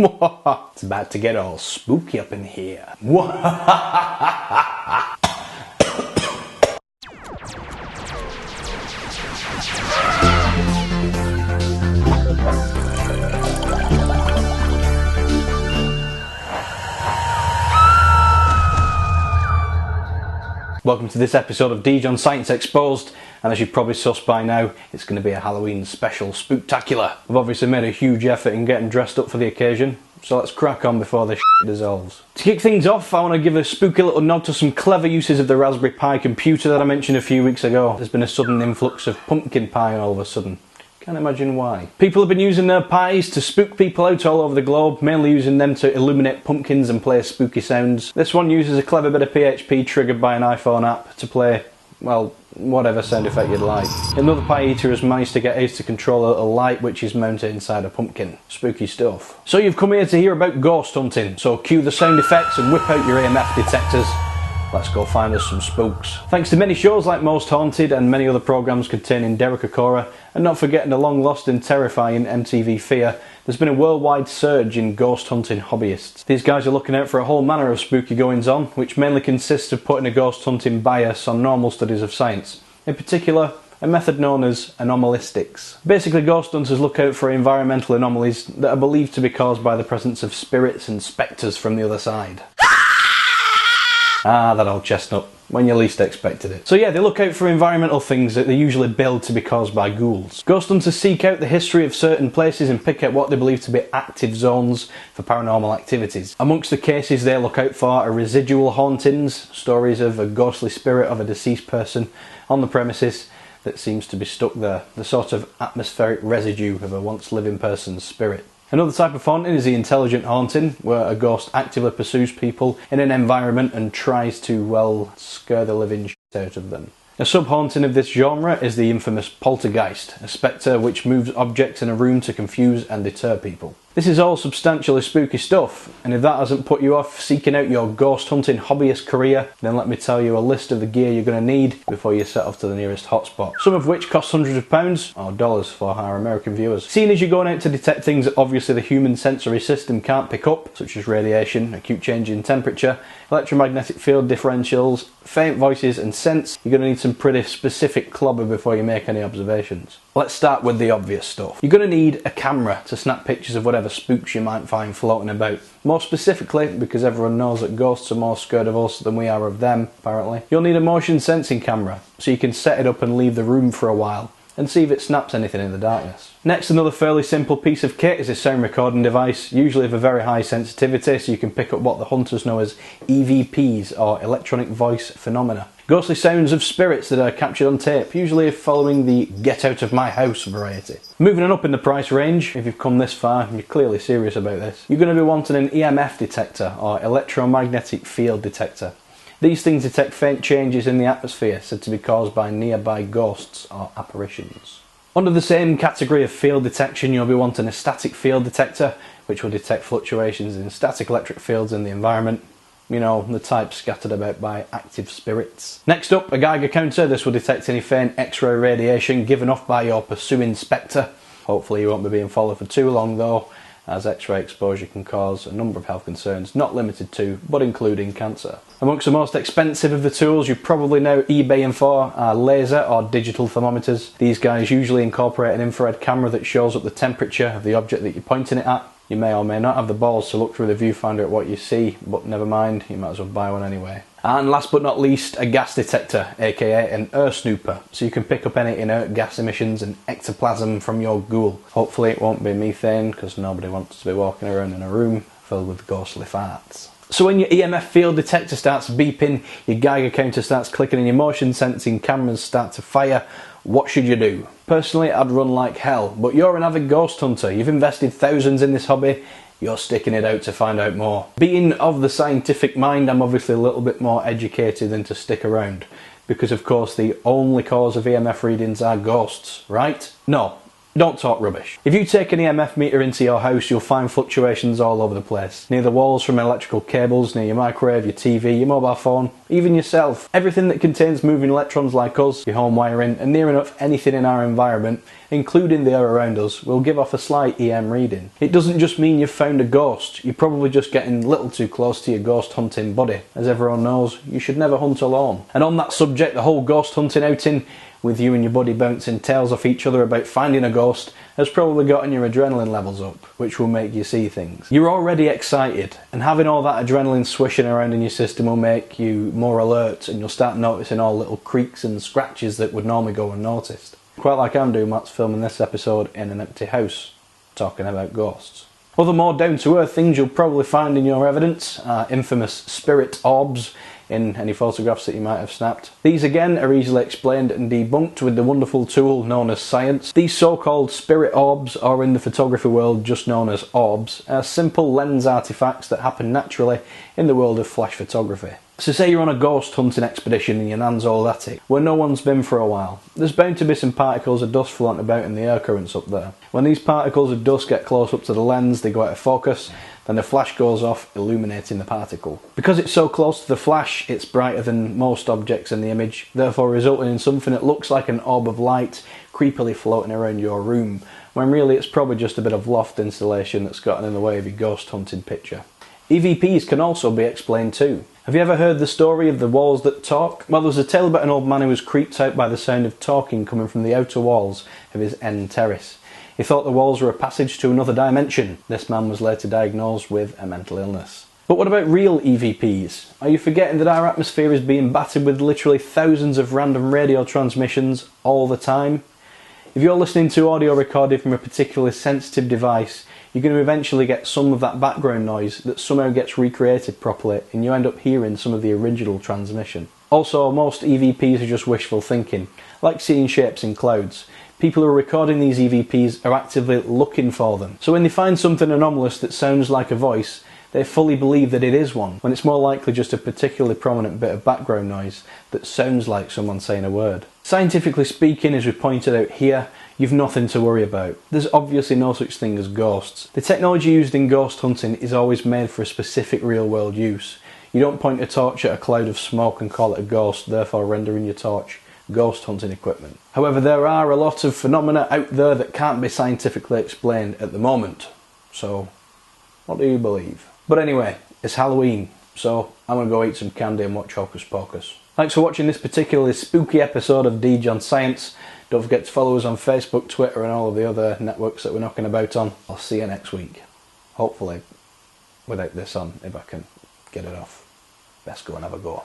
It's about to get all spooky up in here. Welcome to this episode of Deej on Science Exposed, and as you've probably sussed by now, it's going to be a Halloween special spooktacular. I've obviously made a huge effort in getting dressed up for the occasion, so let's crack on before this shit dissolves. To kick things off, I want to give a spooky little nod to some clever uses of the Raspberry Pi computer that I mentioned a few weeks ago. There's been a sudden influx of pumpkin pie all of a sudden. Can't imagine why. People have been using their pies to spook people out all over the globe, mainly using them to illuminate pumpkins and play spooky sounds. This one uses a clever bit of PHP triggered by an iPhone app to play, well, whatever sound effect you'd like. Another pie eater has managed to get Ace to control a little light which is mounted inside a pumpkin. Spooky stuff. So you've come here to hear about ghost hunting, so cue the sound effects and whip out your EMF detectors. Let's go find us some spooks. Thanks to many shows like Most Haunted and many other programmes containing Derek Okora, and not forgetting the long lost and terrifying MTV Fear, there's been a worldwide surge in ghost hunting hobbyists. These guys are looking out for a whole manner of spooky goings on, which mainly consists of putting a ghost hunting bias on normal studies of science. In particular, a method known as anomalistics. Basically, ghost hunters look out for environmental anomalies that are believed to be caused by the presence of spirits and spectres from the other side. Ah, that old chestnut, when you least expected it. So yeah, they look out for environmental things that they usually build to be caused by ghouls. Ghost hunters seek out the history of certain places and pick out what they believe to be active zones for paranormal activities. Amongst the cases they look out for are residual hauntings, stories of a ghostly spirit of a deceased person on the premises that seems to be stuck there, the sort of atmospheric residue of a once living person's spirit. Another type of haunting is the intelligent haunting, where a ghost actively pursues people in an environment and tries to, well, scare the living shit out of them. A sub-haunting of this genre is the infamous poltergeist, a spectre which moves objects in a room to confuse and deter people. This is all substantially spooky stuff, and if that hasn't put you off seeking out your ghost hunting hobbyist career, then let me tell you a list of the gear you're going to need before you set off to the nearest hotspot. Some of which cost hundreds of pounds, or dollars for our American viewers. Seeing as you're going out to detect things that obviously the human sensory system can't pick up, such as radiation, acute change in temperature, electromagnetic field differentials, faint voices and scents, you're going to need some pretty specific clobber before you make any observations. Let's start with the obvious stuff. You're going to need a camera to snap pictures of whatever spooks you might find floating about. More specifically, because everyone knows that ghosts are more scared of us than we are of them, apparently, you'll need a motion sensing camera, so you can set it up and leave the room for a while, and see if it snaps anything in the darkness. Next, another fairly simple piece of kit is a sound recording device, usually of a very high sensitivity, so you can pick up what the hunters know as EVPs, or electronic voice phenomena. Ghostly sounds of spirits that are captured on tape, usually following the get out of my house variety. Moving on up in the price range, if you've come this far and you're clearly serious about this, you're going to be wanting an EMF detector, or electromagnetic field detector. These things detect faint changes in the atmosphere said to be caused by nearby ghosts or apparitions. Under the same category of field detection, you'll be wanting a static field detector, which will detect fluctuations in static electric fields in the environment. You know, the type scattered about by active spirits. Next up, a Geiger counter. This will detect any faint X-ray radiation given off by your pursuing spectre. Hopefully you won't be being followed for too long though, as X-ray exposure can cause a number of health concerns, not limited to, but including cancer. Amongst the most expensive of the tools you probably know eBaying for are laser or digital thermometers. These guys usually incorporate an infrared camera that shows up the temperature of the object that you're pointing it at. You may or may not have the balls to look through the viewfinder at what you see, but never mind, you might as well buy one anyway. And last but not least, a gas detector, aka an air snooper, so you can pick up any inert gas emissions and ectoplasm from your ghoul. Hopefully it won't be methane, because nobody wants to be walking around in a room filled with ghostly farts. So when your EMF field detector starts beeping, your Geiger counter starts clicking and your motion sensing cameras start to fire, what should you do? Personally, I'd run like hell, but you're an avid ghost hunter, you've invested thousands in this hobby, you're sticking it out to find out more. Being of the scientific mind, I'm obviously a little bit more educated than to stick around, because of course the only cause of EMF readings are ghosts, right? No, Don't talk rubbish. If you take an EMF meter into your house, you'll find fluctuations all over the place. Near the walls from electrical cables, near your microwave, your TV, your mobile phone, even yourself. Everything that contains moving electrons like us, your home wiring, and near enough anything in our environment, including the air around us, will give off a slight EM reading. It doesn't just mean you've found a ghost, you're probably just getting a little too close to your ghost hunting buddy. As everyone knows, you should never hunt alone. And on that subject, the whole ghost hunting outing, with you and your buddy bouncing tails off each other about finding a ghost, has probably gotten your adrenaline levels up, which will make you see things. You're already excited, and having all that adrenaline swishing around in your system will make you more alert, and you'll start noticing all little creaks and scratches that would normally go unnoticed. Quite like I'm doing whilst filming this episode in an empty house, talking about ghosts. Other more down-to-earth things you'll probably find in your evidence are infamous spirit orbs in any photographs that you might have snapped. These again are easily explained and debunked with the wonderful tool known as science. These so-called spirit orbs, or in the photography world just known as orbs, are simple lens artifacts that happen naturally in the world of flash photography. So say you're on a ghost hunting expedition in your nan's old attic, where no one's been for a while. There's bound to be some particles of dust floating about in the air currents up there. When these particles of dust get close up to the lens, they go out of focus, then the flash goes off, illuminating the particle. Because it's so close to the flash, it's brighter than most objects in the image, therefore resulting in something that looks like an orb of light creepily floating around your room, when really it's probably just a bit of loft insulation that's gotten in the way of your ghost hunting picture. EVPs can also be explained too. Have you ever heard the story of the walls that talk? Well, there's a tale about an old man who was creeped out by the sound of talking coming from the outer walls of his end terrace. He thought the walls were a passage to another dimension. This man was later diagnosed with a mental illness. But what about real EVPs? Are you forgetting that our atmosphere is being battered with literally thousands of random radio transmissions all the time? If you're listening to audio recorded from a particularly sensitive device, you're going to eventually get some of that background noise that somehow gets recreated properly, and you end up hearing some of the original transmission. Also, most EVPs are just wishful thinking, like seeing shapes in clouds. People who are recording these EVPs are actively looking for them. So when they find something anomalous that sounds like a voice, they fully believe that it is one, when it's more likely just a particularly prominent bit of background noise that sounds like someone saying a word. Scientifically speaking, as we pointed out here, you've nothing to worry about. There's obviously no such thing as ghosts. The technology used in ghost hunting is always made for a specific real-world use. You don't point a torch at a cloud of smoke and call it a ghost, therefore rendering your torch ghost hunting equipment. However, there are a lot of phenomena out there that can't be scientifically explained at the moment. So, what do you believe? But anyway, it's Halloween, so I'm going to go eat some candy and watch Hocus Pocus. Thanks for watching this particularly spooky episode of Deej on Science. Don't forget to follow us on Facebook, Twitter and all of the other networks that we're knocking about on. I'll see you next week. Hopefully, without this on, if I can get it off. Best go and have a go.